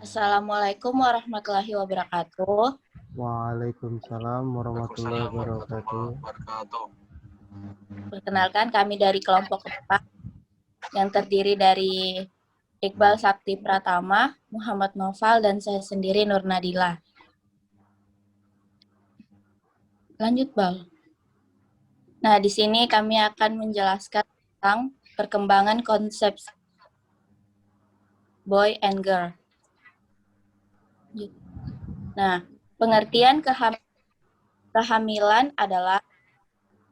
Assalamualaikum warahmatullahi wabarakatuh. Waalaikumsalam warahmatullahi wabarakatuh. Perkenalkan kami dari kelompok 4 yang terdiri dari Iqbal Sakti Pratama, Muhammad Noval, dan saya sendiri Nur Nadila. Lanjut, Bal. Nah, di sini kami akan menjelaskan tentang perkembangan konsep boy and girl. Nah, pengertian kehamilan adalah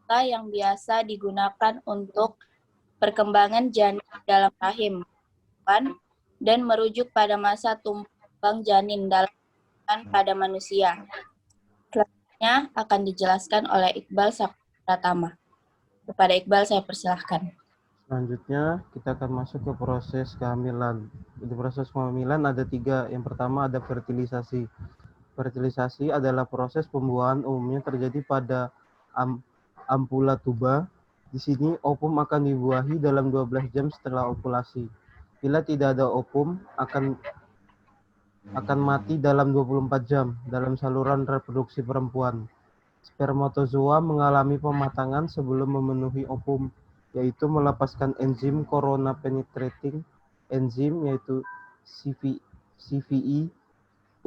kata yang biasa digunakan untuk perkembangan janin dalam rahim dan merujuk pada masa tumbuh kembang janin dalam pada manusia. Selanjutnya akan dijelaskan oleh Iqbal Pratama. Kepada Iqbal saya persilahkan. Selanjutnya kita akan masuk ke proses kehamilan. Di proses kehamilan ada 3. Yang pertama ada fertilisasi. Fertilisasi adalah proses pembuahan umumnya terjadi pada ampula tuba. Di sini ovum akan dibuahi dalam 12 jam setelah ovulasi. Bila tidak ada ovum, akan mati dalam 24 jam dalam saluran reproduksi perempuan. Spermatozoa mengalami pematangan sebelum memenuhi ovum, yaitu melepaskan enzim corona penetrating enzim yaitu CVE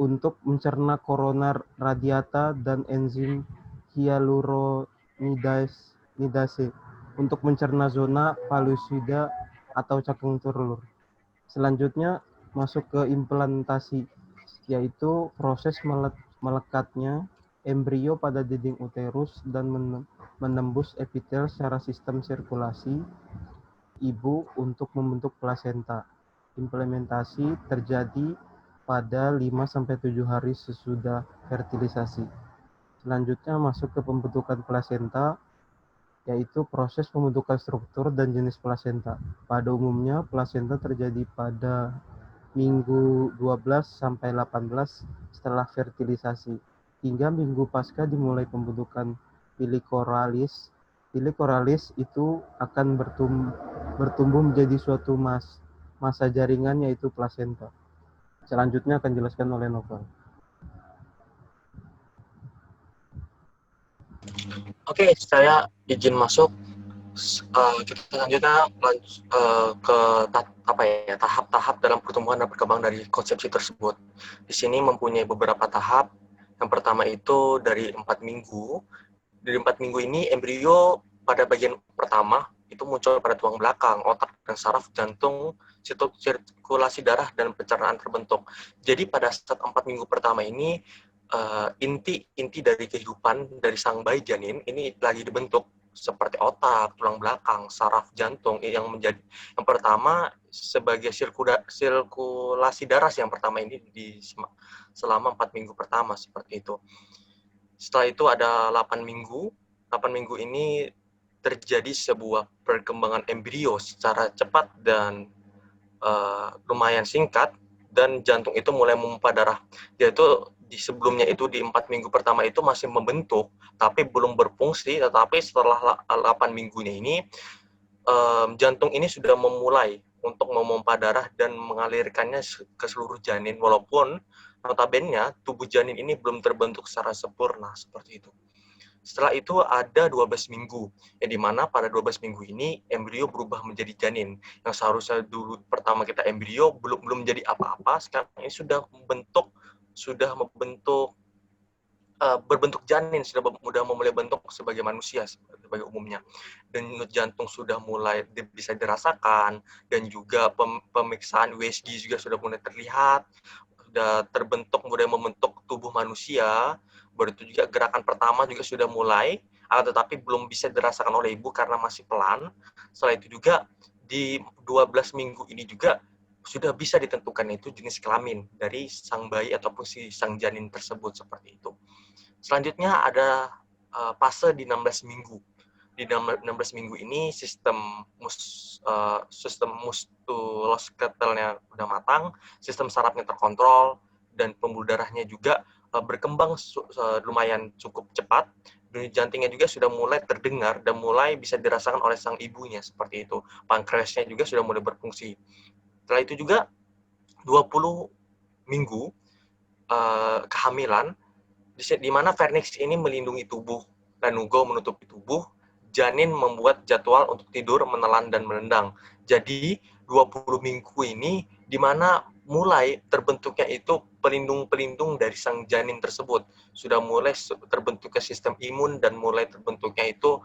untuk mencerna corona radiata dan enzim hyaluronidase untuk mencerna zona pellucida atau cakung telur. Selanjutnya masuk ke implantasi, yaitu proses melekatnya embrio pada dinding uterus dan menembus epitel secara sistem sirkulasi ibu untuk membentuk plasenta. Implementasi terjadi pada 5-7 hari sesudah fertilisasi. Selanjutnya masuk ke pembentukan plasenta, yaitu proses pembentukan struktur dan jenis plasenta. Pada umumnya, plasenta terjadi pada minggu 12 sampai 18 setelah fertilisasi. Hingga minggu pasca dimulai pembentukan pili coralis itu akan bertumbuh menjadi suatu masa jaringan yaitu plasenta. Selanjutnya akan dijelaskan oleh Novel. Oke, saya izin masuk. Kita selanjutnya ke tahap-tahap dalam pertumbuhan dan perkembangan dari konsepsi tersebut. Di sini mempunyai beberapa tahap. Yang pertama itu dari 4 minggu. Dari 4 minggu ini embrio pada bagian pertama itu muncul pada tulang belakang, otak dan saraf jantung, sirkulasi darah dan pencernaan terbentuk. Jadi pada saat 4 minggu pertama ini inti dari kehidupan dari sang bayi janin ini lagi dibentuk seperti otak, tulang belakang, saraf jantung yang pertama sebagai sirkulasi darah yang pertama ini selama 4 minggu pertama seperti itu. Setelah itu ada 8 minggu. 8 minggu ini terjadi sebuah perkembangan embrio secara cepat dan lumayan singkat, dan jantung itu mulai memompa darah. Yaitu sebelumnya itu di 4 minggu pertama itu masih membentuk, tapi belum berfungsi, tetapi setelah 8 minggunya ini, jantung ini sudah memulai untuk memompa darah dan mengalirkannya ke seluruh janin, walaupun notabene tubuh janin ini belum terbentuk secara sempurna, seperti itu. Setelah itu ada 12 minggu, di mana pada 12 minggu ini embrio berubah menjadi janin. Yang seharusnya dulu pertama kita embrio belum menjadi apa-apa, sekarang ini sudah berbentuk janin, sudah memulai bentuk sebagai manusia sebagai umumnya. Dan denyut jantung sudah mulai bisa dirasakan, dan juga pemeriksaan USG juga sudah mulai terlihat, sudah mulai membentuk tubuh manusia. Baru itu juga gerakan pertama juga sudah mulai, tetapi belum bisa dirasakan oleh ibu karena masih pelan. Setelah itu juga di 12 minggu ini juga sudah bisa ditentukan itu jenis kelamin dari sang bayi ataupun si sang janin tersebut, seperti itu. Selanjutnya ada fase di 16 minggu. Di 16 minggu ini sistem muskuloskeletalnya udah matang, sistem sarafnya terkontrol, dan pembuluh darahnya juga berkembang lumayan cukup cepat. Denyut jantungnya juga sudah mulai terdengar dan mulai bisa dirasakan oleh sang ibunya, seperti itu. Pankreasnya juga sudah mulai berfungsi. Setelah itu juga 20 minggu kehamilan, di mana vernix ini melindungi tubuh, lanugo menutupi tubuh, janin membuat jadwal untuk tidur, menelan, dan menendang. Jadi 20 minggu ini di mana mulai terbentuknya itu pelindung-pelindung dari sang janin tersebut. Sudah mulai terbentuknya sistem imun dan mulai terbentuknya itu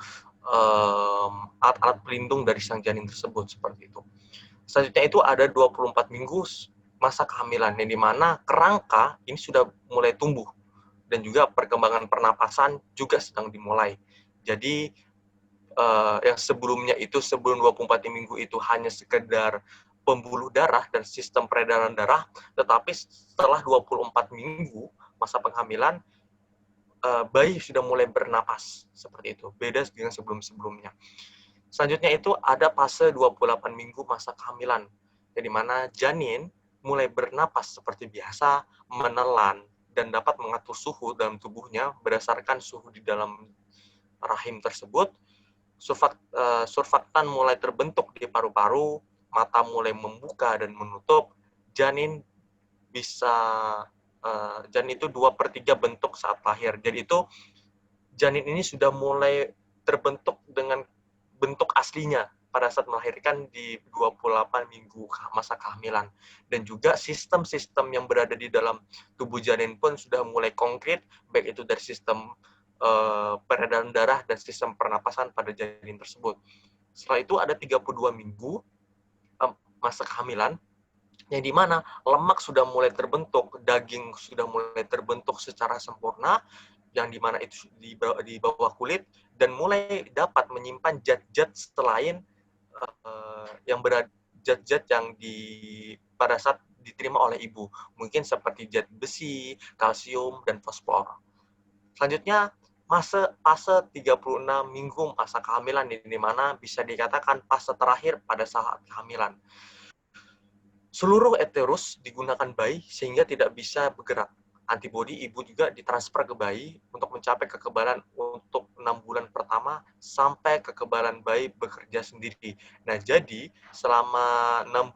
alat-alat pelindung dari sang janin tersebut, seperti itu. Selanjutnya itu ada 24 minggu masa kehamilan, yang dimana kerangka ini sudah mulai tumbuh dan juga perkembangan pernapasan juga sedang dimulai. Jadi yang sebelumnya itu sebelum 24 minggu itu hanya sekedar pembuluh darah dan sistem peredaran darah, tetapi setelah 24 minggu masa penghamilan, bayi sudah mulai bernapas, seperti itu. Beda dengan sebelum-sebelumnya. Selanjutnya itu ada fase 28 minggu masa kehamilan, di mana janin mulai bernapas seperti biasa, menelan, dan dapat mengatur suhu dalam tubuhnya berdasarkan suhu di dalam rahim tersebut. Surfaktan mulai terbentuk di paru-paru, mata mulai membuka dan menutup, janin janin itu 2/3 bentuk saat lahir. Jadi itu janin ini sudah mulai terbentuk dengan bentuk aslinya pada saat melahirkan di 28 minggu masa kehamilan. Dan juga sistem-sistem yang berada di dalam tubuh janin pun sudah mulai konkret, baik itu dari sistem peredaran darah dan sistem pernapasan pada janin tersebut. Setelah itu ada 32 minggu masa kehamilan, yang dimana lemak sudah mulai terbentuk, daging sudah mulai terbentuk secara sempurna, yang dimana itu di bawah kulit, dan mulai dapat menyimpan zat-zat selain yang berada zat-zat yang pada saat diterima oleh ibu, mungkin seperti zat besi, kalsium, dan fosfor. Selanjutnya fase 36 minggu masa kehamilan, di mana bisa dikatakan fase terakhir pada saat kehamilan. Seluruh uterus digunakan bayi sehingga tidak bisa bergerak. Antibodi ibu juga ditransfer ke bayi untuk mencapai kekebalan untuk 6 bulan pertama sampai kekebalan bayi bekerja sendiri. Nah, jadi selama 6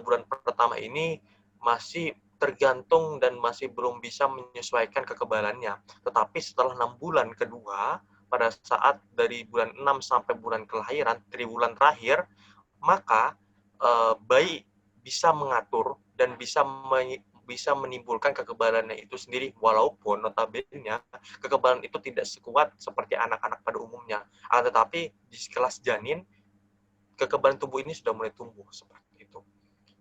bulan pertama ini masih tergantung dan masih belum bisa menyesuaikan kekebalannya. Tetapi setelah 6 bulan kedua, pada saat dari bulan 6 sampai bulan kelahiran, 3 bulan terakhir, maka bayi bisa mengatur dan bisa menimbulkan kekebalannya itu sendiri, walaupun notabene kekebalan itu tidak sekuat seperti anak-anak pada umumnya. Tetapi di kelas janin, kekebalan tubuh ini sudah mulai tumbuh seperti itu.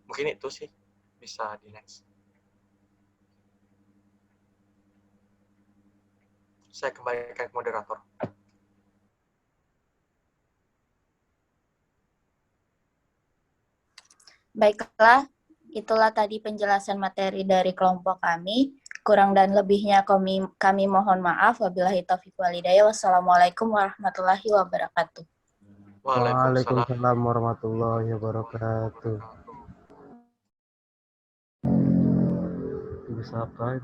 Mungkin itu sih, bisa di next. Saya kembalikan ke moderator. Baiklah, itulah tadi penjelasan materi dari kelompok kami. Kurang dan lebihnya kami mohon maaf. Wabillahi taufiq walhidayah. Wassalamualaikum warahmatullahi wabarakatuh. Waalaikumsalam warahmatullahi wabarakatuh. Bisa apa?